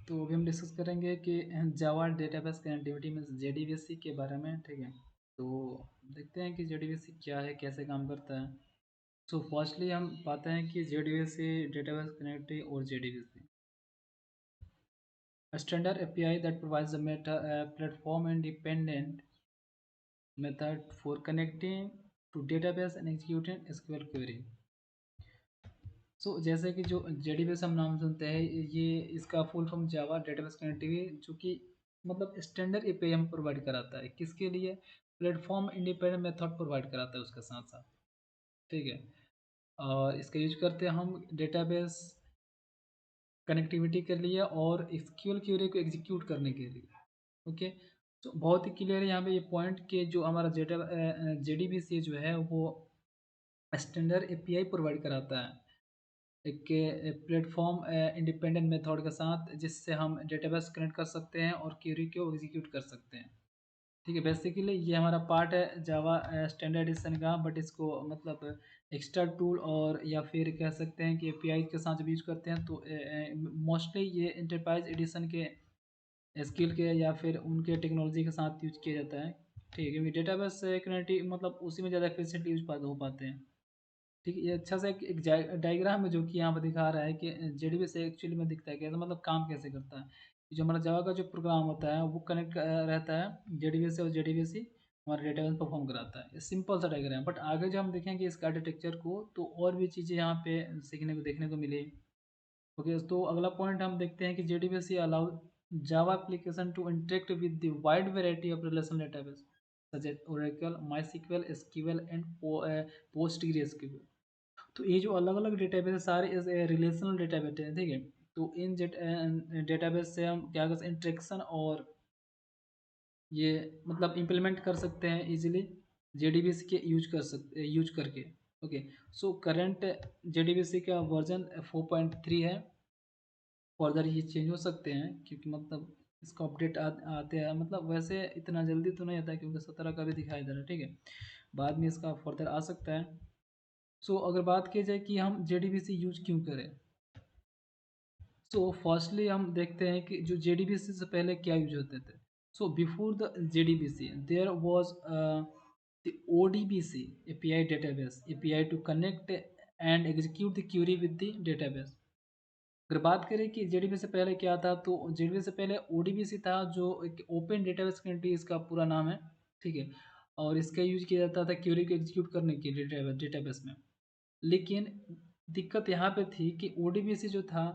तो अभी हम डिस्कस करेंगे कि जावा डेटाबेस कनेक्टिविटी में जेडीबीसी के बारे में, ठीक है। तो देखते हैं कि जेडीबीसी क्या है, कैसे काम करता है। सो फर्स्टली हम पाते हैं कि जेडीबीसी डेटाबेस कनेक्टिविटी और JDBC standard API that provides the meta platform independent method for connecting to database and executing SQL query. जैसे कि जो जेडीबीएस हम नाम सुनते हैं, ये इसका फुल फॉर्म जावा डेटाबेस कनेक्टिविटी, जो कि मतलब स्टैंडर्ड एपीआई हम प्रोवाइड कराता है। किसके लिए? प्लेटफॉर्म इंडिपेंडेंट मेथड प्रोवाइड कराता है उसके साथ साथ, ठीक है। और इसका यूज करते हैं हम डेटाबेस कनेक्टिविटी के लिए और एसक्यूएल क्वेरी को एग्जीक्यूट करने के लिए। ओके, तो बहुत ही क्लियर है यहाँ पे ये पॉइंट कि जो हमारा जेडीबीसी जो है वो स्टैंडर्ड एपीआई प्रोवाइड कराता है एक प्लेटफॉर्म इंडिपेंडेंट मेथड के साथ, जिससे हम डेटाबेस कनेक्ट कर सकते हैं और क्वेरी को एग्जीक्यूट कर सकते हैं, ठीक है। बेसिकली ये हमारा पार्ट है जावा स्टैंडर्ड एडिशन का, बट इसको मतलब एक्स्ट्रा टूल और या फिर कह सकते हैं कि एपीआई के साथ जब यूज करते हैं तो मोस्टली ये इंटरप्राइज एडिशन के स्किल के या फिर उनके टेक्नोलॉजी के साथ यूज किया जाता है, ठीक है। क्योंकि डेटाबेस कनेक्टिविटी मतलब उसी में ज़्यादा एफिशिएंटली यूज हो पाते हैं, ठीक है। ये अच्छा सा एक डायग्राम है जो कि यहाँ पर दिखा रहा है कि जेडीबी से एक्चुअली में दिखता है कैसे, मतलब काम कैसे करता है। जो हमारा जावा का जो प्रोग्राम होता है वो कनेक्ट रहता है जेडीबी से, और जेडीबी से हमारा डेटाबेस परफॉर्म कराता है। ये सिंपल सा डायग्राम, बट आगे जब हम देखेंगे इसका आर्किटेक्चर को तो और भी चीज़ें यहाँ पे सीखने को देखने को मिली। ओके, तो अगला पॉइंट हम देखते हैं कि JDBC allow Java application to interact with the wide variety of relational database such as Oracle, MySQL, SQL and PostgreSQL. तो ये जो अलग अलग डेटाबेस सारे इस रिलेशनल डेटाबेस हैं, ठीक है। तो इन डेटाबेस से हम क्या कर सकते हैं, इंट्रैक्शन और ये मतलब इम्प्लीमेंट कर सकते हैं इजीली जेडीबीसी के यूज करके। ओके, सो करंट जेडीबीसी का वर्जन 4.3 है। फर्दर ये चेंज हो सकते हैं क्योंकि मतलब इसका अपडेट आते हैं, मतलब वैसे इतना जल्दी तो नहीं आता है क्योंकि 17 का भी दिखाई दे रहा है, ठीक है। बाद में इसका फर्दर आ सकता है। अगर बात की जाए कि हम जेडीबीसी यूज क्यों करें, फर्स्टली हम देखते हैं कि जो जेडीबीसी से पहले क्या यूज होते थे। Before the JDBC there was the ODBC API database, API to connect and execute the query with the database. अगर बात करें कि जेडीबी से पहले क्या था, तो जेडीबी से पहले ओडीबीसी था, जो एक ओपन डेटाबेस कनेक्टिविटी इसका पूरा नाम है, ठीक है। और इसका यूज किया जाता था क्वेरी को एग्जीक्यूट करने के लिए डेटाबेस में। लेकिन दिक्कत यहाँ पे थी कि ओडीबीसी जो था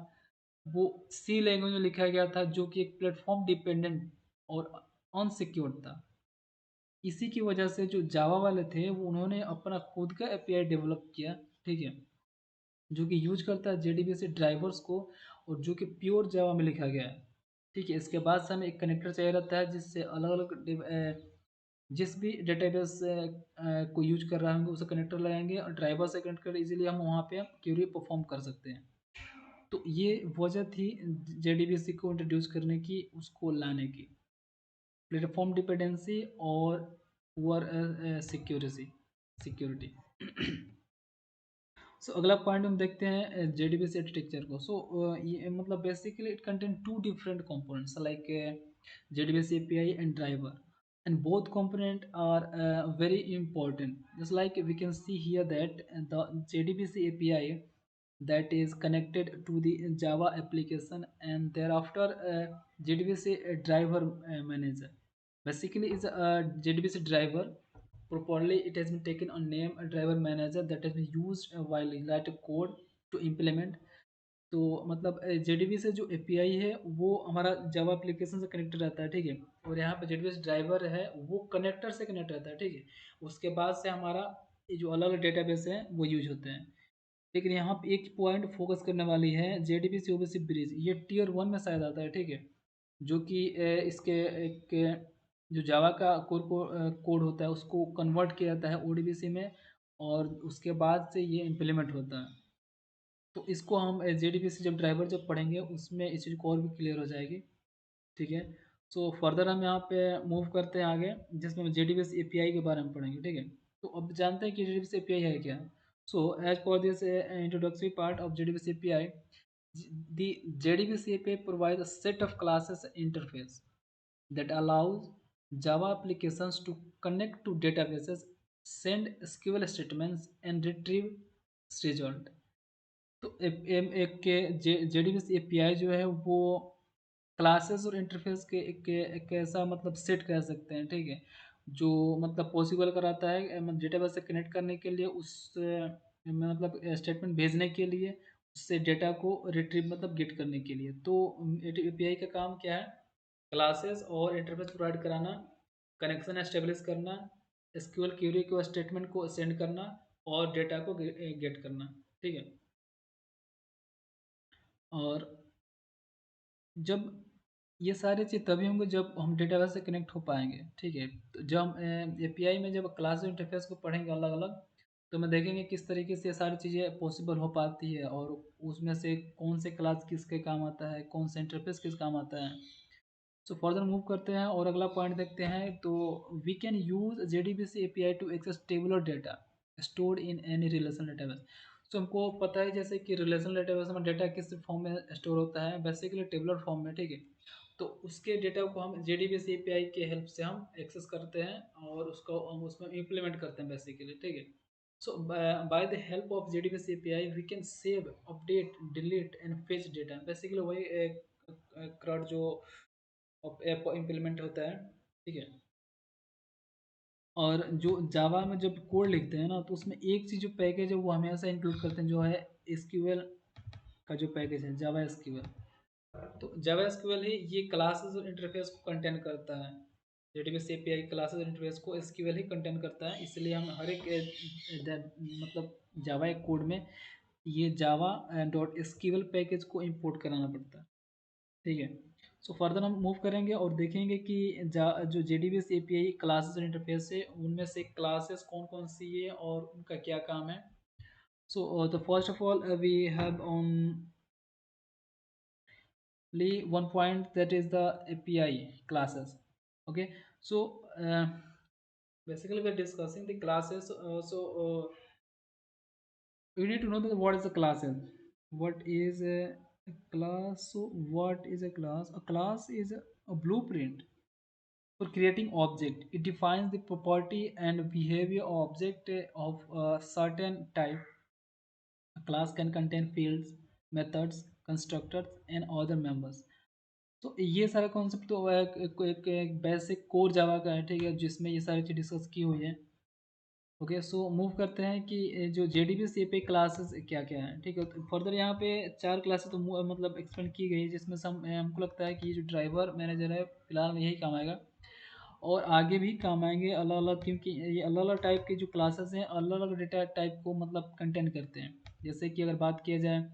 वो सी लैंग्वेज में लिखा गया था, जो कि एक प्लेटफॉर्म डिपेंडेंट और अनसिक्योर्ड था। इसी की वजह से जो जावा वाले थे वो उन्होंने अपना खुद का एपीआई डेवलप किया, ठीक है, जो कि यूज करता है जेडीबीसी ड्राइवर्स को, और जो कि प्योर जावा में लिखा गया है, ठीक है। इसके बाद से हमें एक कनेक्टर चाहिए रहता है जिससे अलग अलग जिस भी डेटाबेस को यूज कर रहे होंगे उसे कनेक्टर लगाएंगे और ड्राइवर से कनेक्ट कर इजीली हम वहाँ पे क्यूरी परफॉर्म कर सकते हैं। तो ये वजह थी जेडीबीसी को इंट्रोड्यूस करने की, उसको लाने की, प्लेटफॉर्म डिपेंडेंसी और पुअर सिक्योरिटी सिक्योरिटी। अगला पॉइंट हम देखते हैं जेडीबीसी आर्किटेक्चर को। ये मतलब basically it contain two different components like JDBC API and driver, and both component are very important. Just like we can see here that the JDBC API that is connected to the Java application, and thereafter JDBC driver manager basically is a JDBC driver. Properly it has been taken on name a driver manager that has been used while write code to implement। तो मतलब JDB से जो API है वो हमारा Java application से connected रहता है, ठीक है। और यहाँ पे जेडीबी ड्राइवर है वो कनेक्टर से कनेक्ट रहता है, ठीक है। उसके बाद से हमारा ये जो अलग अलग डेटाबेस है वो यूज होते हैं। लेकिन यहाँ पे एक पॉइंट फोकस करने वाली है, जेडीबी से ओबीसी ब्रिज ये टीयर 1 में शायद आता है, ठीक है। जो कि इसके एक जो जावा का कोड होता है उसको कन्वर्ट किया जाता है ओडीबीसी में, और उसके बाद से ये इम्प्लीमेंट होता है। तो इसको हम जेडीबीसी जब ड्राइवर जब पढ़ेंगे उसमें इस चीज़ को और भी क्लियर हो जाएगी, ठीक है। फर्दर हम यहाँ पे मूव करते हैं आगे, जिसमें हम जेडीबीसी एपीआई के बारे में पढ़ेंगे, ठीक है। तो अब जानते हैं कि जेडीबीसी एपीआई है क्या। As per this introductory part of JDBC API, The JDBC API provides a set of classes interface that allows Java applications to connect to databases, send SQL statements, and retrieve result. तो एक JDBC API जो है वो classes और interface एक ऐसा मतलब set कह सकते हैं, ठीक है, जो मतलब पॉसिबल कराता है डेटाबेस से कनेक्ट करने के लिए, उस मतलब स्टेटमेंट भेजने के लिए, उससे डेटा को रिट्रीव मतलब गेट करने के लिए। तो एपीआई का काम क्या है? क्लासेस और इंटरफेस प्रोवाइड कराना, कनेक्शन एस्टेब्लिश करना, एसक्यूएल क्वेरी को स्टेटमेंट को सेंड करना और डेटा को गेट करना, ठीक है। और जब ये सारी चीज़ तभी होंगे जब हम डेटाबेस से कनेक्ट हो पाएंगे, ठीक है। तो जब हम एपीआई में जब क्लास इंटरफेस को पढ़ेंगे अलग अलग, तो मैं देखेंगे किस तरीके से ये सारी चीज़ें पॉसिबल हो पाती है और उसमें से कौन से क्लास किसके काम आता है, कौन सा इंटरफेस किस काम आता है। सो फर्दर मूव करते हैं और अगला पॉइंट देखते हैं। तो we can use JDBC API to access tabular data stored in any relation database. So हमको पता है जैसे कि रिलेशन डेटाबेस में डेटा किस फॉर्म में स्टोर होता है, बेसिकली टेबुलर फॉर्म में, ठीक है। तो उसके डेटा को हम जेडीबीसी एपीआई के हेल्प से हम एक्सेस करते हैं और उसको हम उसमें इम्प्लीमेंट करते हैं बेसिकली, ठीक है। So by the help of JDBC API, we can save, update, delete and fetch data। Basically वही एक CRUD जो ऐप इम्प्लीमेंट होता है, ठीक है। और जो जावा में जब कोड लिखते हैं ना, तो उसमें एक चीज़ जो पैकेज है वो हमेशा इंक्लूड करते हैं, जो है एसक्यूएल का जो पैकेज है, जावा एसक्यूएल। तो जावा एसक्यूएल ही ये क्लासेस और इंटरफेस को कंटेन करता है। डेटाबेस एपीआई क्लासेस और इंटरफेस को एसक्यूएल ही कंटेन करता है, इसलिए हम हर एक मतलब जावा कोड में ये जावा डॉट एसक्यूएल पैकेज को इंपोर्ट कराना पड़ता है, ठीक है। सो फर्दर हम मूव करेंगे और देखेंगे कि जो जेडीबीएस एपीआई क्लासेस और इंटरफेस है, उनमें से क्लासेस कौन कौन सी है और उनका क्या काम है। So the first of all we have only one point, that is the API classes. Okay, so basically we're discussing the classes. You need to know that what is a classes. What is a class? So what is a class? A class is a blueprint for creating object. It defines the property and behavior of object of a certain type. A class can contain fields, methods, constructors and other members. तो ये सारा concept तो एक basic core Java का है, ठीक है, जिसमें ये सारी चीज़ डिस्कस की हुई है। ओके, सो मूव करते हैं कि जो जेडीबी पे क्लासेस क्या क्या है, ठीक है। तो फर्दर यहाँ पे 4 क्लासेस तो मतलब एक्सपेंड की गई है, जिसमें से हमको लगता है कि ये जो ड्राइवर मैनेजर है फिलहाल में यही काम आएगा और आगे भी काम आएंगे अलग अलग, क्योंकि ये अलग अलग टाइप के जो क्लासेस हैं अलग अलग डेटा टाइप को मतलब कंटेन करते हैं। जैसे कि अगर बात किया जाए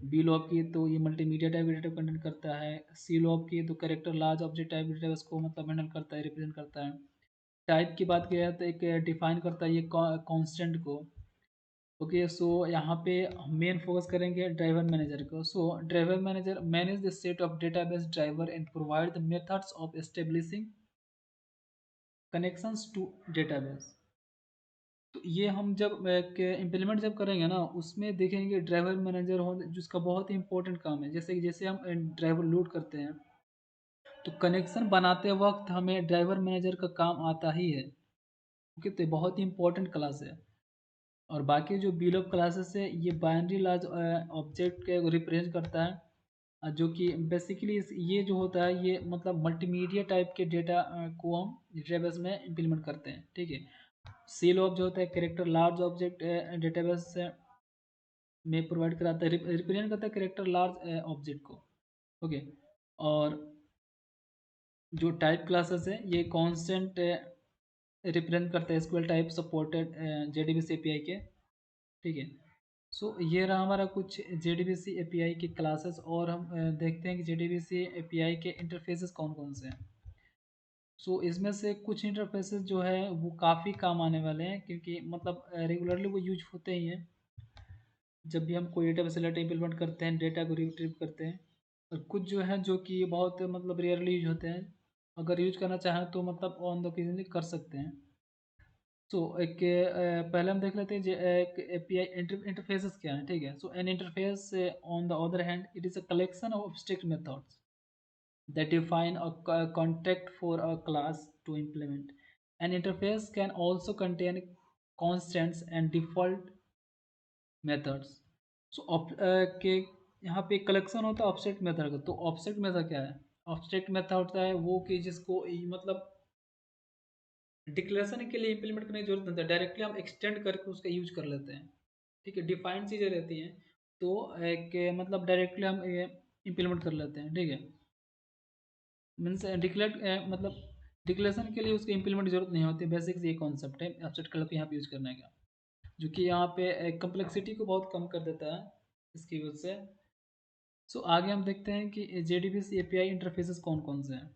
बी लॉब की, तो ये मल्टीमीडिया टाइप डेटा कंटेंट करता है। सी लॉब की तो character large object type data उसको मतलब हैंडल करता है, रिप्रेजेंट करता है। टाइप की बात किया जाए तो एक डिफाइन करता है ये कांस्टेंट को। ओके, सो यहाँ पे मेन फोकस करेंगे ड्राइवर मैनेजर को। So driver manager manage the set of database driver and provide the methods of establishing connections to database. तो ये हम जब इम्प्लीमेंट जब करेंगे ना, उसमें देखेंगे ड्राइवर मैनेजर हो जिसका बहुत ही इंपॉर्टेंट काम है। जैसे हम ड्राइवर लोड करते हैं, तो कनेक्शन बनाते वक्त हमें ड्राइवर मैनेजर का काम आता ही है, ओके। तो ये बहुत ही इंपॉर्टेंट क्लास है। और बाकी जो बिल ऑफ क्लासेस है, ये बाइनरी लार्ज ऑब्जेक्ट के रिप्रेजेंट करता है, जो कि बेसिकली ये जो होता है ये मतलब मल्टीमीडिया टाइप के डेटा को हम डेटाबेस में इम्प्लीमेंट करते हैं, ठीक है। सील ऑफ जो होता है कैरेक्टर लार्ज ऑब्जेक्ट डेटाबेस में प्रोवाइड कराता है, रिप्रेजेंट करता है कैरेक्टर लार्ज ऑब्जेक्ट को, ओके। और जो टाइप क्लासेस है ये कांस्टेंट रिप्रेजेंट करता है SQL type supported JDBC API के, ठीक है। सो ये रहा हमारा कुछ जेडीबीसी एपीआई के क्लासेस। और हम देखते हैं कि जेडीबीसी एपीआई के इंटरफेसेस कौन कौन से हैं। सो इसमें से कुछ इंटरफेसेस जो है वो काफ़ी काम आने वाले हैं, क्योंकि मतलब रेगुलरली वो यूज होते ही हैं जब भी हम कोई डेटाबेस डाटा इम्प्लीमेंट करते हैं, डेटा को रिट्रीव करते हैं। और कुछ जो है जो कि बहुत मतलब रेयरली यूज होते हैं, अगर यूज करना चाहें तो मतलब ऑन द ओकेजनली कर सकते हैं। सो एक पहले हम देख लेते हैं एक एपीआई इंटरफेसेस क्या है, ठीक है। So an interface on the other hand it is a collection of abstract methods that define a context for a class to implement. An interface can also contain constants and default methods. So के यहाँ पे collection होता है object method का। तो object method क्या है? Object method होता है वो कि जिसको मतलब डिक्लेरेशन के लिए इंप्लीमेंट करने की जरूरत नहीं है, डायरेक्टली हम एक्सटेंड करके उसका यूज कर लेते हैं, ठीक है। डिफाइंड चीज़ें रहती हैं तो एक मतलब डायरेक्टली हम इंप्लीमेंट कर लेते हैं, ठीक है। मीन्स डिक्लेयर मतलब डिक्लेरेशन के लिए उसकी इंप्लीमेंट की जरूरत नहीं होती। बेसिक ये कॉन्सेप्ट है एब्स्ट्रैक्ट कलर को यहाँ पे यूज करने का, जो कि यहाँ पे कम्प्लेक्सिटी को बहुत कम कर देता है इसकी वजह से। सो आगे हम देखते हैं कि JDBC API इंटरफेसेस कौन कौन से हैं।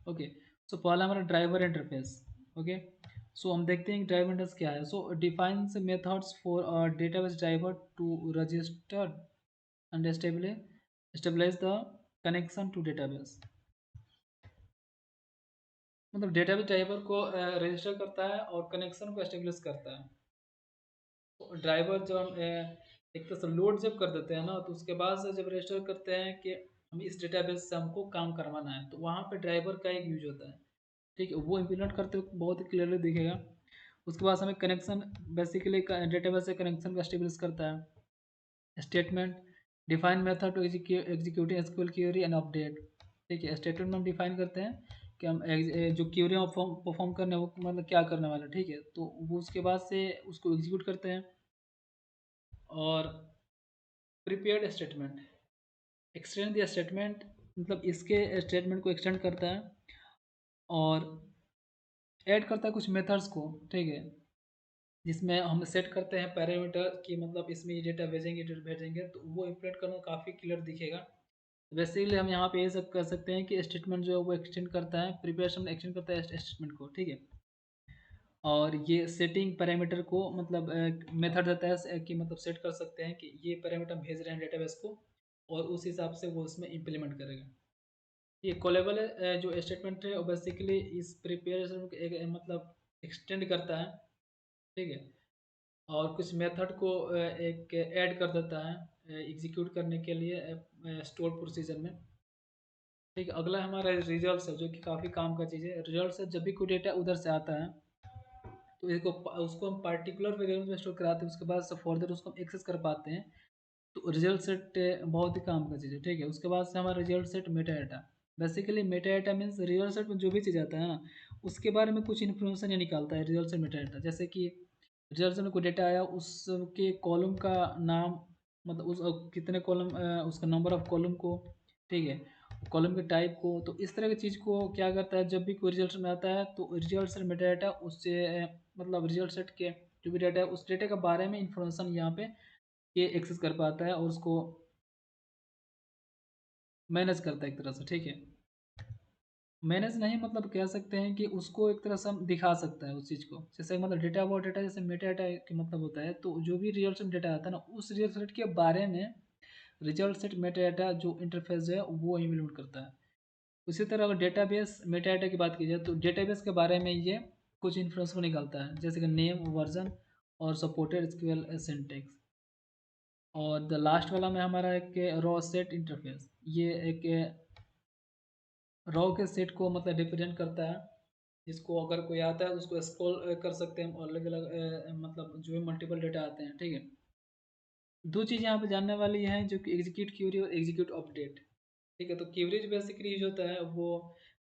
ओके, सो पहला हमारा ड्राइवर इंटरफेस। ओके, सो हम देखते हैं ड्राइवर इंटरफेस क्या है। So defines methods for database driver to register and stabilise the connection to database. मतलब डेटाबेस ड्राइवर को रजिस्टर करता है और कनेक्शन को एस्टेब्लिश करता है। तो ड्राइवर जब हम एक तरह से लोड जब कर देते हैं ना, तो उसके बाद से जब रजिस्टर करते हैं कि हम इस डेटाबेस से हमको काम करवाना है, तो वहाँ पे ड्राइवर का एक यूज होता है, ठीक है। वो इम्प्लीमेंट करते वक्त बहुत ही क्लियरली दिखेगा। उसके बाद हमें कनेक्शन बेसिकली डेटाबेस से कनेक्शन को एस्टेब्लिश करता है। Statement define method to executing SQL query and update, ठीक है। स्टेटमेंट में हम डिफाइन करते हैं कि हम जो क्वेरी परफॉर्म करने वो मतलब क्या करने वाला है, ठीक है। तो वो उसके बाद से उसको एग्जीक्यूट करते हैं। और prepared statement extend the statement, मतलब इसके स्टेटमेंट को एक्सटेंड करता है और ऐड करता है कुछ मेथड्स को, ठीक है। जिसमें हम सेट करते हैं पैरामीटर कि मतलब इसमें ये डेटा भेजेंगे तो वो इम्प्लीमेंट करना काफ़ी क्लियर दिखेगा। बेसिकली हम यहाँ पे ये सब कर सकते हैं कि स्टेटमेंट जो है वो एक्सटेंड करता है, प्रिपरेशन एक्सटेंड करता है स्टेटमेंट को, ठीक है। और ये सेटिंग पैरामीटर को मतलब मेथड देता है कि मतलब सेट कर सकते हैं कि ये पैरामीटर भेज रहे हैं डेटाबेस को और उस हिसाब से वो उसमें इम्प्लीमेंट करेगा। ये कॉलेबल जो स्टेटमेंट है वो बेसिकली इस प्रिपेरेशन को एक मतलब एक्सटेंड करता है, ठीक है। और कुछ मेथड को एक ऐड कर देता है एग्जीक्यूट करने के लिए स्टोर प्रोसीजर में, ठीक है। अगला हमारा रिजल्ट है जो कि काफ़ी काम का चीज़ है। रिजल्ट से जब भी कोई डेटा उधर से आता है तो इसको उसको हम पार्टिकुलर वेरिएबल में स्टोर कराते हैं, उसके बाद से फर्दर उसको हम एक्सेस कर पाते हैं। तो रिजल्ट सेट बहुत ही काम का चीज़ है, ठीक है। उसके बाद से हमारा result set Meta data. Basically Meta data means result set में जो भी चीज़ आता है ना उसके बारे में कुछ इन्फॉर्मेशन ये निकालता है रिजल्ट सेट मेटा डाटा। जैसे कि रिजल्ट में कोई डेटा आया उसके कॉलम का नाम, मतलब उस कितने कॉलम उसका नंबर ऑफ कॉलम को, ठीक है, कॉलम के टाइप को। तो इस तरह की चीज़ को क्या करता है, जब भी कोई रिजल्ट में आता है तो रिजल्ट सेट मेटा डाटा उससे मतलब रिजल्ट सेट के जो भी डाटा है उस डेटा के बारे में इंफॉर्मेशन यहाँ पे ये एक्सेस कर पाता है और उसको मैनेज करता है एक तरह से, ठीक है। मैनेज नहीं मतलब कह सकते हैं कि उसको एक तरह से हम दिखा सकता है उस चीज़ को। जैसे मतलब डेटा अबाउट डेटा, जैसे मेटा डेटा का मतलब होता है तो जो भी रिजल्ट सेट डेटा आता है ना उस रिजल्ट सेट के बारे में रिजल्ट सेट मेटा डेटा जो इंटरफेस है वो इम्प्लीमेंट करता है। उसी तरह अगर डेटाबेस मेटा डेटा की बात की जाए तो डेटाबेस के बारे में ये कुछ इन्फॉर्मेशन को निकालता है, जैसे कि नेम, वर्जन और सपोर्टेड एसक्यूएल सिंटेक्स। और द लास्ट वाला में हमारा एक रॉ सेट इंटरफेस, ये एक रॉ के सेट को मतलब रिप्रेजेंट करता है, जिसको अगर कोई आता है उसको स्क्रॉल कर सकते हैं और अलग अलग मतलब जो भी मल्टीपल डेटा आते हैं, ठीक है। दो चीज़ यहाँ पे जानने वाली हैं जो कि एग्जीक्यूट क्यूरी और एग्जीक्यूट अपडेट, ठीक है। तो क्यूरी जो बेसिकली यूज होता है वो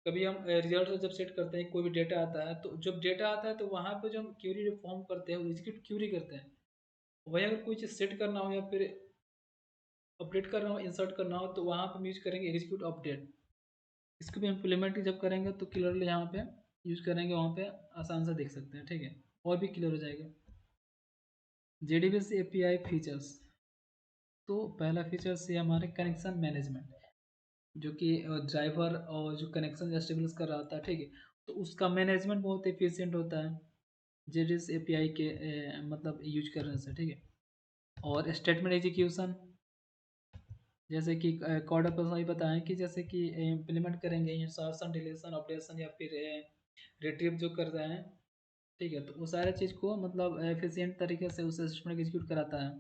कभी हम रिजल्ट जब सेट करते हैं कोई भी डेटा आता है तो जब डेटा आता है तो वहाँ पे जो हम क्यूरी फॉर्म करते हैं वो एग्जीक्यूट क्यूरी करते हैं। वहीं अगर कोई चीज़ सेट करना हो या फिर अपडेट करना हो, इंसर्ट करना हो, तो वहाँ पे हम यूज करेंगे एग्जीक्यूट अपडेट। इसको भी इम्प्लीमेंट जब करेंगे तो क्लियरली यहाँ पे यूज करेंगे, वहाँ पे आसान से देख सकते हैं, ठीक है। और भी क्लियर हो जाएगा। JDBC API फीचर्स, तो पहला फीचर्स ये हमारे कनेक्शन मैनेजमेंट, जो कि ड्राइवर और जो कनेक्शन एस्टेब्लिश कर रहा था, ठीक है। तो उसका मैनेजमेंट बहुत एफिशिएंट होता है JDBC API के मतलब यूज करने से, ठीक है। और स्टेटमेंट एग्जीक्यूशन, जैसे कि कोड ऑफ पर्सन बताएं कि जैसे कि इम्प्लीमेंट करेंगे इंसर्शन, डिलीशन, अपडेशन या फिर रिट्रीव जो कर रहे हैं, ठीक है, तो वो सारे चीज़ को मतलब एफिशिएंट तरीके से उस सिस्टम को एग्जीक्यूट कराता है।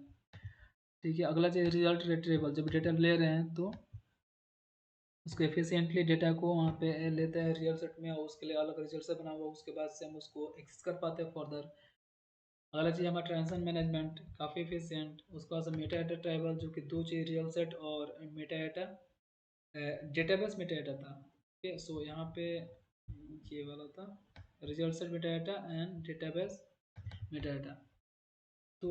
ठीक है, अगला चीज़ रिजल्ट रिट्रीवल, जब डेटा ले रहे हैं तो उसको एफिशिएंटली डेटा को वहाँ पे लेते हैं रियल सेट में, और उसके लिए अलग रिजल्ट से बना हुआ, उसके बाद से हम उसको एक्सेस कर पाते हैं फर्दर। अगला चीज़ हमारा ट्रांजैक्शन मैनेजमेंट काफ़ी एफिशिएंट, उसके बाद से मेटा डाटा ट्राइबल जो कि दो चीज़ रियल सेट और Meta data, database Meta data था। ओके, सो यहाँ पे ये वाला था result set Meta data and database Meta data. तो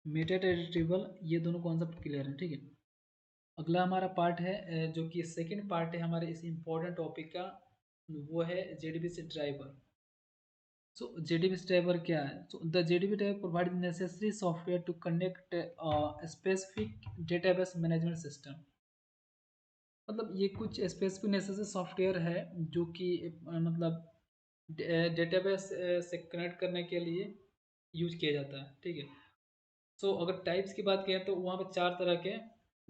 मेटा डाटा टेबल, ये दोनों कॉन्सेप्ट क्लियर है। ठीक है, अगला हमारा पार्ट है जो कि सेकंड पार्ट है हमारे इस इम्पोर्टेंट टॉपिक का, वो है JDBC driver. So JDBC driver क्या है? So the JDB driver provide necessary software to connect specific database management system. मतलब ये कुछ स्पेसिफिक नेसेसरी सॉफ्टवेयर है जो कि मतलब डेटाबेस से कनेक्ट करने के लिए यूज किया जाता है। ठीक है, सो अगर टाइप्स की बात करें तो वहाँ पे चार तरह के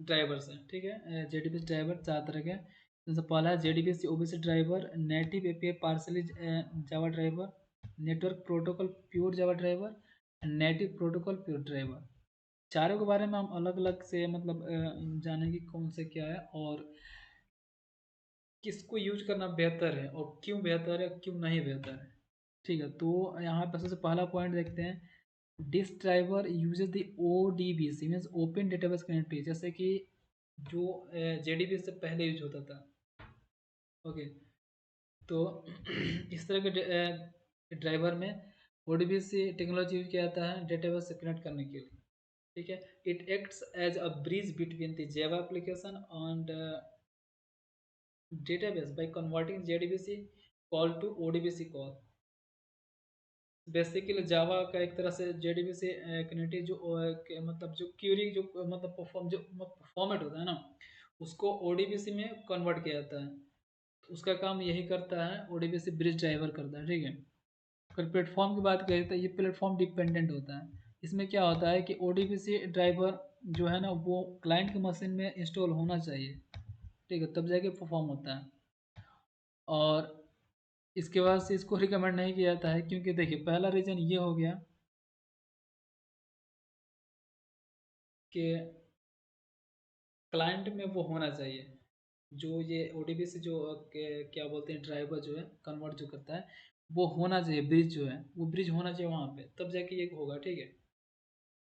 ड्राइवर्स हैं। ठीक है, जेडीबीएस ड्राइवर चार तरह के, जैसे पहला है JDBC ODBC driver, native API partly Java driver, network protocol pure Java driver, native protocol pure driver. चारों के बारे में हम अलग अलग से मतलब जानेंगे कौन से क्या है और किसको यूज करना बेहतर है और क्यों बेहतर है क्यों नहीं बेहतर है। ठीक है, तो यहाँ पर सबसे पहला पॉइंट देखते हैं। This driver uses the ODBC means open database connectivity, जैसे कि जो जेडीबी से पहले यूज होता था। ओके, तो इस तरह के ड्राइवर में ओडीबीसी टेक्नोलॉजी यूज किया जाता है डेटाबेस से कनेक्ट करने के लिए। ठीक है, it acts as a bridge between the Java application and database by converting JDBC call to ODBC call. Basically Java का एक तरह से जेडीबीसी कनेक्टिव जो मतलब जो क्यूरी जो मतलब परफॉर्म जो फॉर्मेट होता है ना, उसको ओडीबीसी में कन्वर्ट किया जाता है। तो उसका काम यही करता है, ओडीबीसी ब्रिज ड्राइवर करता है। ठीक है, अगर प्लेटफॉर्म की बात करें तो ये प्लेटफॉर्म डिपेंडेंट होता है। इसमें क्या होता है कि ओडीबीसी ड्राइवर जो है ना वो क्लाइंट की मशीन में इंस्टॉल होना चाहिए। ठीक है, तब जाके परफॉर्म होता है। और इसके बाद से इसको रिकमेंड नहीं किया जाता है, क्योंकि देखिए पहला रीज़न ये हो गया कि क्लाइंट में वो होना चाहिए, जो ये ओडीबी से जो क्या बोलते हैं ड्राइवर जो है कन्वर्ट जो करता है, वो होना चाहिए, ब्रिज जो है वो ब्रिज होना चाहिए वहाँ पे, तब जाके ये होगा। ठीक है,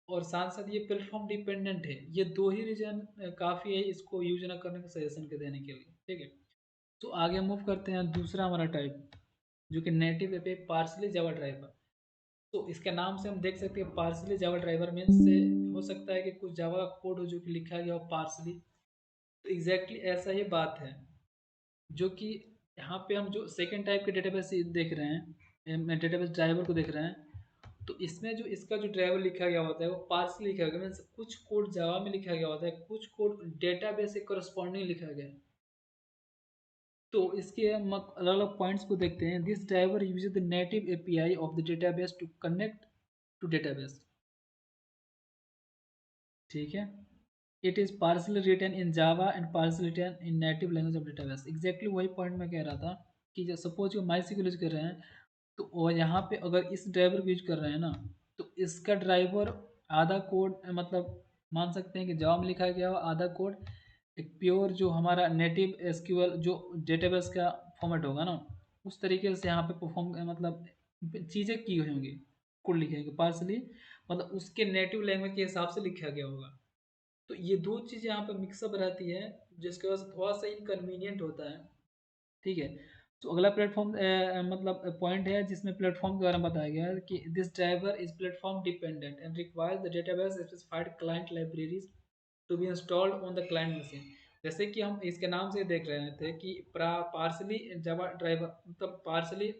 और साथ साथ ये प्लेटफॉर्म डिपेंडेंट है। ये दो ही रीजन काफ़ी है इसको यूज ना करने का सजेशन के देने के लिए। ठीक है, तो आगे मूव करते हैं दूसरा हमारा टाइप, जो कि native API partly Java driver. तो इसके नाम से हम देख सकते हैं पार्सली जावा ड्राइवर मीन्स से हो सकता है कि कुछ जावा का कोड हो जो कि लिखा गया हो पार्सली। तो एग्जैक्टली ऐसा ही बात है, जो कि यहाँ पे हम जो सेकेंड टाइप के डेटाबेस देख रहे हैं, डेटाबेस ड्राइवर को देख रहे हैं, तो इसमें जो इसका जो ड्राइवर लिखा गया होता है वो पार्सली लिखा गया, मीन्स कुछ कोड जावा में लिखा गया होता है, कुछ कोड डेटाबेस से करस्पॉन्डिंग लिखा गया है। तो इसके हम अलग अलग पॉइंट्स को देखते हैं। This driver uses the native API of the database to connect to database. ठीक है, it is partly written in Java and partly written in native language of database. Exactly वही पॉइंट मैं कह रहा था कि जब सपोज जो माई यूज कर रहे हैं, तो वो यहाँ पे अगर इस ड्राइवर को यूज कर रहे हैं ना, तो इसका ड्राइवर आधा कोड मतलब मान सकते हैं कि जावा में लिखा गया हो, आधा कोड एक प्योर जो हमारा नेटिव एसक्यूएल जो डेटाबेस का फॉर्मेट होगा ना, उस तरीके से यहाँ पे परफॉर्म मतलब चीज़ें की हुई होंगी, कोड लिखे होंगे पार्सली, मतलब उसके नेटिव लैंग्वेज के हिसाब से लिखा गया होगा। तो ये दो चीज़ें यहाँ पे मिक्सअप रहती है, जिसकी वजह से थोड़ा सा इनकन्वीनियंट होता है। ठीक है, तो अगला प्लेटफॉर्म मतलब पॉइंट है जिसमें प्लेटफॉर्म के बारे में बताया गया है कि this driver is platform dependent and requires the database specified client libraries to be installed on the client machine. जैसे कि हम इसके नाम से देख रहे थे कि पार्सली जावा ड्राइवर मतलब पार्सली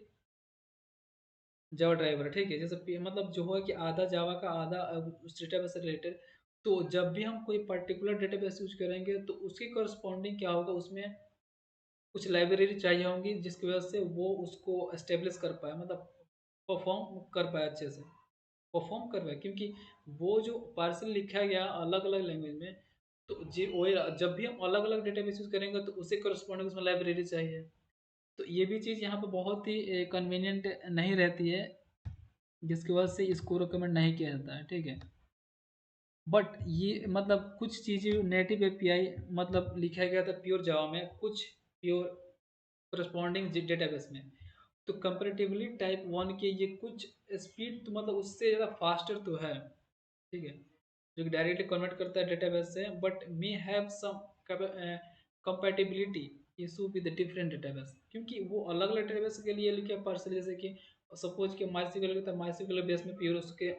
जावा ड्राइवर। ठीक है, जैसे मतलब जो है कि आधा जावा का आधा उस डेटाबेस से रिलेटेड। तो जब भी हम कोई पर्टिकुलर डेटाबेस यूज करेंगे तो उसके करस्पॉन्डिंग क्या होगा, उसमें कुछ लाइब्रेरी चाहिए होंगी जिसकी वजह से वो उसको एस्टेब्लिश कर पाए, मतलब परफॉर्म कर पाए अच्छे से, परफॉर्म कर पाए, क्योंकि वो जो पार्सल लिखा गया अलग अलग लैंग्वेज में, तो जी वही जब भी हम अलग अलग डेटाबेस यूज करेंगे तो उसे करस्पॉन्डिंग उसमें लाइब्रेरी चाहिए। तो ये भी चीज़ यहाँ पे बहुत ही कन्वीनियंट नहीं रहती है, जिसकी वजह से इसको रिकमेंड नहीं किया जाता है, ठीक है। बट ये मतलब कुछ चीज़ें नेटिव एपीआई मतलब लिखा गया था प्योर जावा में, कुछ प्योर करस्पॉन्डिंग डेटाबेस में। तो कंपैरेटिवली टाइप 1 के ये कुछ स्पीड तो मतलब उससे ज़्यादा फास्टर तो है, ठीक है, जो कि डायरेक्टली कन्वर्ट करता है डेटाबेस से, but may have some compatibility issue with different database, क्योंकि वो अलग अलग डेटाबेस के लिए लिखे पार्सल, जैसे कि सपोज कि माइस्क्ल का माइस्क्ल बेस में प्योर उसके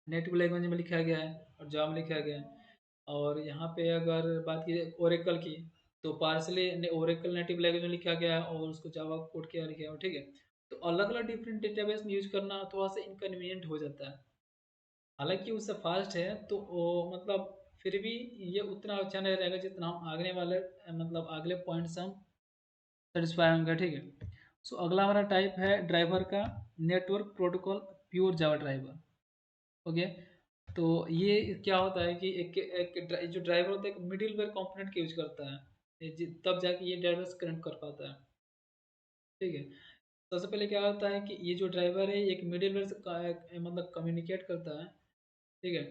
नेटिव लैंग्वेज में लिखा गया है और जावा में लिखा गया है। और यहाँ पे अगर बात की जाए ओरेकल की, तो पार्सली ने ओरेकल नेटिव लैंग्वेज में लिखा गया है और उसको जावा कोड किया लिखा है, ठीक है। तो अलग अलग डिफरेंट डेटाबेस में यूज करना थोड़ा सा इनकन्वीनियंट हो जाता है। हालांकि उससे फास्ट है तो वो मतलब फिर भी ये उतना अच्छा नहीं रहेगा जितना हम आगने वाले मतलब अगले पॉइंट से हम सेटिस्फाई होंगे, ठीक है। सो अगला हमारा टाइप है ड्राइवर का, network protocol pure Java driver. Okay, तो ये क्या होता है कि जो ड्राइवर होता है एक मिडिल वेयर कंपोनेंट का यूज करता है, तब जाके ये ड्राइवर कनेक्ट कर पाता है, ठीक है। सबसे पहले क्या होता है कि ये जो ड्राइवर है एक मिडिल वेयर से मतलब कम्युनिकेट करता है, ठीक है,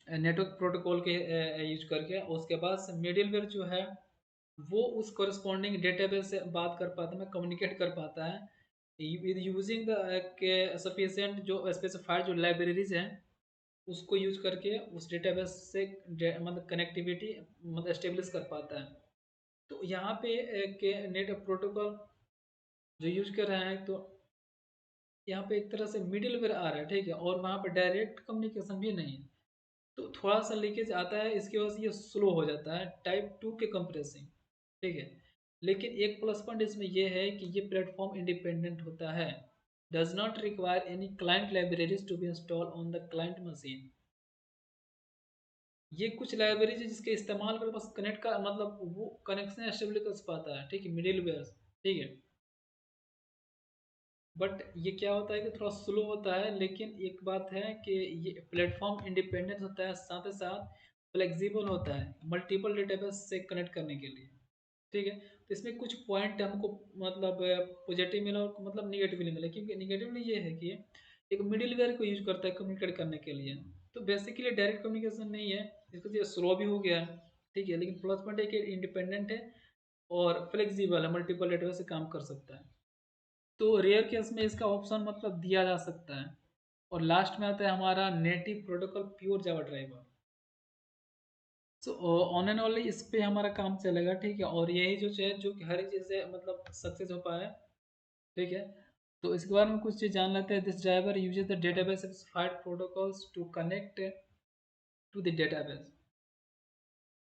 नेटवर्क प्रोटोकॉल के यूज करके। उसके बाद मिडिल वेयर जो है वो उस करस्पॉन्डिंग डेटाबेस से बात कर पाता है, कम्युनिकेट कर पाता है विद यूजिंग द सफिशिएंट जो स्पेसिफाइड जो लाइब्रेरीज हैं, उसको यूज करके उस डेटाबेस से मतलब कनेक्टिविटी मतलब एस्टेब्लिश कर पाता है। तो यहाँ पे के नेट प्रोटोकॉल जो यूज कर रहे हैं, तो यहाँ पे एक तरह से मिडिल वेयर आ रहा है, ठीक है, और वहाँ पे डायरेक्ट कम्युनिकेशन भी नहीं है। तो थोड़ा सा लीकेज आता है, इसकी वजह से ये स्लो हो जाता है टाइप 2 के कंप्रेसिंग, ठीक है। लेकिन एक प्लस पॉइंट इसमें ये है कि ये प्लेटफॉर्म इंडिपेंडेंट होता है, does not require any client libraries to be install on the client machine. ये कुछ लाइब्रेरीज है जिसके इस्तेमाल कर बस कनेक्ट का मतलब वो कनेक्शन एस्टेब्लिश कर पाता है, ठीक है, मिडिल वेयर, ठीक है। बट ये क्या होता है कि थोड़ा स्लो होता है, लेकिन एक बात है कि ये प्लेटफॉर्म इंडिपेंडेंट होता है, साथ ही साथ फ्लेक्सिबल होता है मल्टीपल डेटाबेस से कनेक्ट करने के लिए, ठीक है। तो इसमें कुछ पॉइंट हमको मतलब पॉजिटिव मिला और मतलब निगेटिवली मिला, क्योंकि निगेटिवली ये है कि एक मिडिल वेयर को यूज करता है कम्युनिकेट करने के लिए, तो बेसिकली डायरेक्ट कम्युनिकेशन नहीं है, इसको ये स्लो भी हो गया है, ठीक है। लेकिन प्लस पॉइंट है कि इंडिपेंडेंट है और फ्लेक्सिबल है, मल्टीपल डेटाबेस से काम कर सकता है। तो रेयर केस में इसका ऑप्शन मतलब दिया जा सकता है। और लास्ट में आता है हमारा native protocol pure Java driver. So on and only इस पे हमारा काम चलेगा, ठीक है, और यही जो है जो कि हर एक चीज़ से मतलब सक्सेस हो पाए, ठीक है। तो इसके बारे में कुछ चीज़ जान लेते हैं। This driver uses the database specified protocols to connect to the database.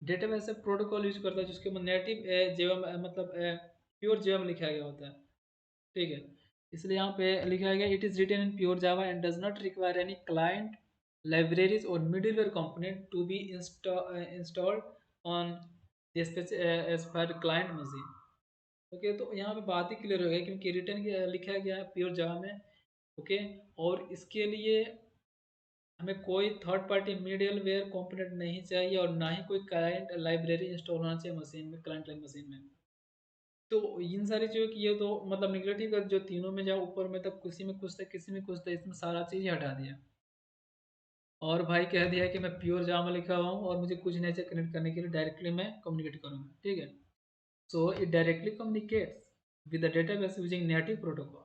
Database से प्रोटोकॉल यूज करता है जिसके नेटिव जेवम मतलब प्योर जेवम लिखा गया होता है, ठीक है। इसलिए यहाँ पे लिखा गया it is written in pure Java and does not require any client libraries और middleware component to be installed on specified client machine. Okay, तो यहाँ पे बात ही क्लियर हो गई, क्योंकि रिटर्न लिखा गया है प्योर जावा में, ओके। और इसके लिए हमें कोई third party middleware component नहीं चाहिए और ना ही कोई क्लाइंट लाइब्रेरी इंस्टॉल होना चाहिए मशीन में, क्लाइंट लाइन मशीन में। तो इन सारी चीज़ों की ये तो मतलब निगेटिव जो तीनों में जाओ ऊपर में तब किसी में कुछ था किसी में कुछ था, इसमें सारा चीज़ ही हटा दिया और भाई कह दिया कि मैं प्योर जावा लिखा हुआ हूँ और मुझे कुछ नहीं चाहिए कनेक्ट करने के लिए, डायरेक्टली मैं कम्युनिकेट करूँगा, ठीक है। So it directly communicates with the database using native protocol,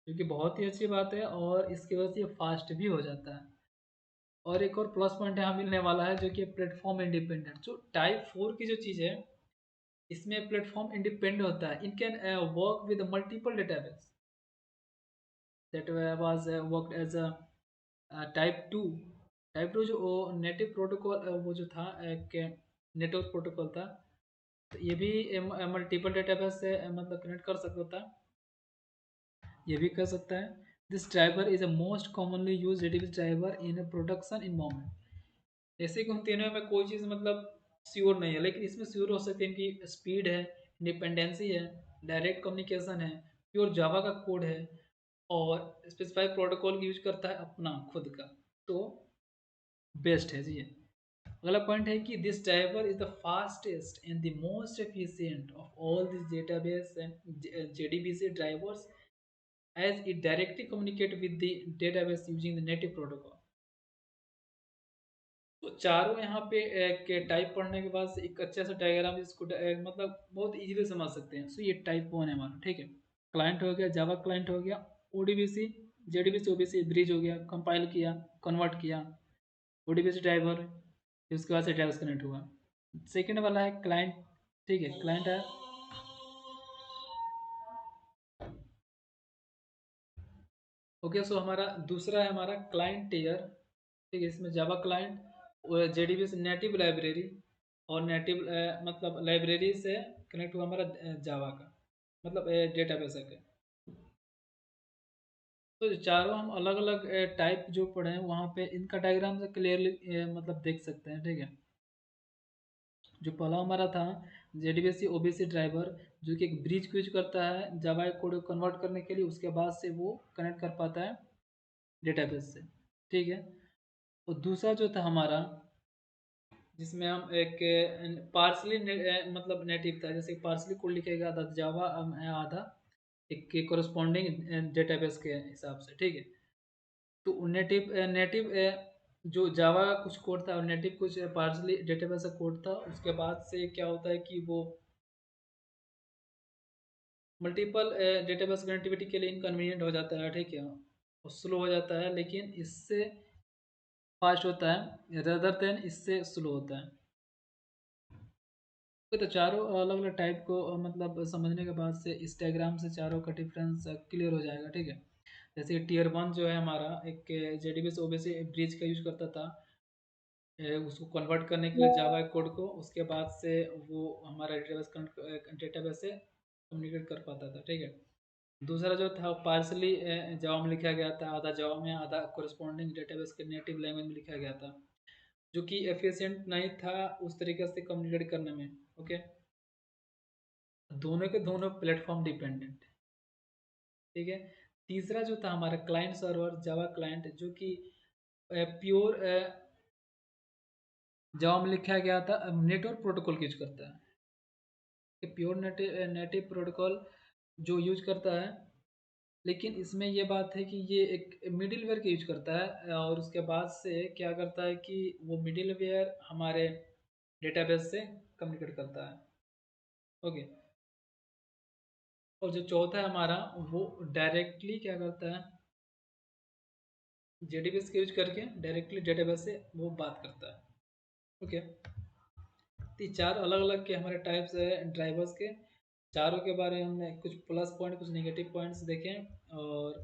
जो कि बहुत ही अच्छी बात है और इसकी वजह से ये फास्ट भी हो जाता है। और एक और प्लस पॉइंट यहाँ मिलने वाला है जो कि प्लेटफॉर्म इंडिपेंडेंट, जो टाइप 4 की जो चीज़ है इसमें प्लेटफॉर्म इंडिपेंडेंट होता है, it can work with multiple database that was worked as a type 2। Type 2 जो नेटिव प्रोटोकॉल वो जो था एक नेटवर्क प्रोटोकॉल था, तो ये भी मल्टीपल डेटाबेस से मतलब कनेक्ट कर सकता था, ये भी कर सकता है। This driver is a most commonly use database driver in a production environment. जैसे कि उन तीनों में कोई चीज़ मतलब श्योर नहीं है, लेकिन इसमें श्योर हो सकते हैं कि स्पीड है, इंडिपेंडेंसी है, डायरेक्ट कम्युनिकेशन है, प्योर जावा का कोड है और स्पेसिफाइड प्रोटोकॉल यूज करता है अपना खुद का, तो बेस्ट है जी ये। अगला पॉइंट है कि this driver is the fastest and the most efficient of all this database and JDBC drivers as it directly communicate with the database using the native protocol। तो चारों यहाँ पे के टाइप पढ़ने के बाद से एक अच्छा सा डायग्राम इसको मतलब बहुत इजीली समझ सकते हैं। सो ये टाइप वन है हमारा, ठीक है। क्लाइंट हो गया, जावा क्लाइंट हो गया, ओडीबीसी जेडीबीसी ओबीसी ब्रिज हो गया, कंपाइल किया, कन्वर्ट किया, ओडीबीसी ड्राइवर, फिर उसके बाद से ड्राइवर्स कनेक्ट हुआ। सेकेंड वाला है क्लाइंट, ठीक है। क्लाइंट है, ओके। सो हमारा दूसरा है हमारा क्लाइंट टेयर, ठीक है। इसमें जावा क्लाइंट जेडीबी से नेटिव लाइब्रेरी और नेटिव मतलब लाइब्रेरी से कनेक्ट हुआ हमारा जावा का मतलब डेटाबेस का। तो जो चारों हम अलग अलग टाइप जो पढ़े हैं वहाँ पे इनका डायग्राम से क्लियरली मतलब देख सकते हैं, ठीक है। जो पहला हमारा था जेडीबीसी ओबीसी ड्राइवर, जो कि एक ब्रिज को यूज करता है जावा कोड को कन्वर्ट करने के लिए, उसके बाद से वो कनेक्ट कर पाता है डेटाबेस से, ठीक है। और दूसरा जो था हमारा जिसमें हम एक पार्सली मतलब नेटिव था, जैसे पार्सली कोड लिखेगा आधा जावा आधा एक के कोरस्पॉन्डिंग डेटाबेस के हिसाब से, ठीक है। तो नेटिव नेटिव जो जावा का कुछ कोड था और नेटिव कुछ पार्सली डेटाबेस का कोड था, उसके बाद से क्या होता है कि वो मल्टीपल डेटाबेस कनेक्टिविटी के लिए इनकन्वीनियंट हो जाता है, ठीक है, और स्लो हो जाता है, लेकिन इससे फास्ट होता है रदर देन इससे स्लो होता है। तो चारों अलग अलग टाइप को मतलब समझने के बाद से इस डायग्राम से चारों का डिफरेंस क्लियर हो जाएगा, ठीक है। जैसे टीयर वन जो है हमारा एक जेडीबीएस ओबीसी ब्रिज का यूज करता था उसको कन्वर्ट करने के लिए जावा कोड को, उसके बाद से वो हमारा डेटाबेस से कम्युनिकेट कर पाता था, ठीक है। दूसरा जो था पार्सली जावा में लिखा गया था, आधा जावा में आधा कोरिस्पॉन्डिंग डेटाबेस के नेटिव लैंग्वेज में लिखा गया था, जो कि एफिशिएंट नहीं था उस तरीके से कम्युनिकेट करने में, ओके। दोनों के दोनों प्लेटफॉर्म डिपेंडेंट, ठीक है। तीसरा जो था हमारा क्लाइंट सर्वर जावा क्लाइंट, जो कि प्योर जावा में लिखा गया था नेटवर्क प्रोटोकॉल यूज करता है, कि प्योर नेटिव प्रोटोकॉल जो यूज करता है, लेकिन इसमें ये बात है कि ये एक मिडिल वेयर का यूज करता है और उसके बाद से क्या करता है कि वो मिडिल वेयर हमारे डेटाबेस से कम्युनिकेट करता है, ओके। और जो चौथा है हमारा वो डायरेक्टली क्या करता है जेडीबीएस का यूज करके डायरेक्टली डेटाबेस से वो बात करता है, ओके। तो ये चार अलग अलग के हमारे टाइप्स है ड्राइवर्स के। चारों के बारे में हमने कुछ प्लस पॉइंट कुछ नेगेटिव पॉइंट्स देखे, और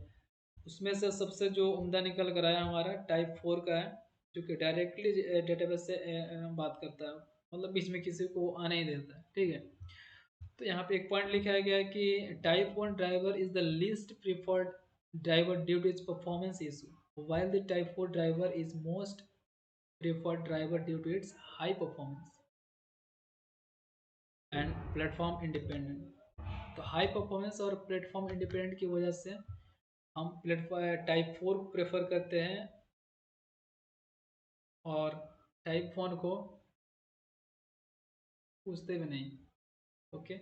उसमें से सबसे जो उम्दा निकल कर आया हमारा टाइप फोर का है, जो कि डायरेक्टली डेटाबेस से बात करता है, मतलब बीच में किसी को आने ही देता है, ठीक है। तो यहाँ पे एक पॉइंट लिखा गया है कि type one driver is the least preferred driver due to its performance issue, while the type 4 driver is most preferred driver due to its high performance and platform independent। तो हाई परफॉर्मेंस और platform independent की वजह से हम platform type four prefer करते हैं और type one को पूछते भी नहीं, ओके।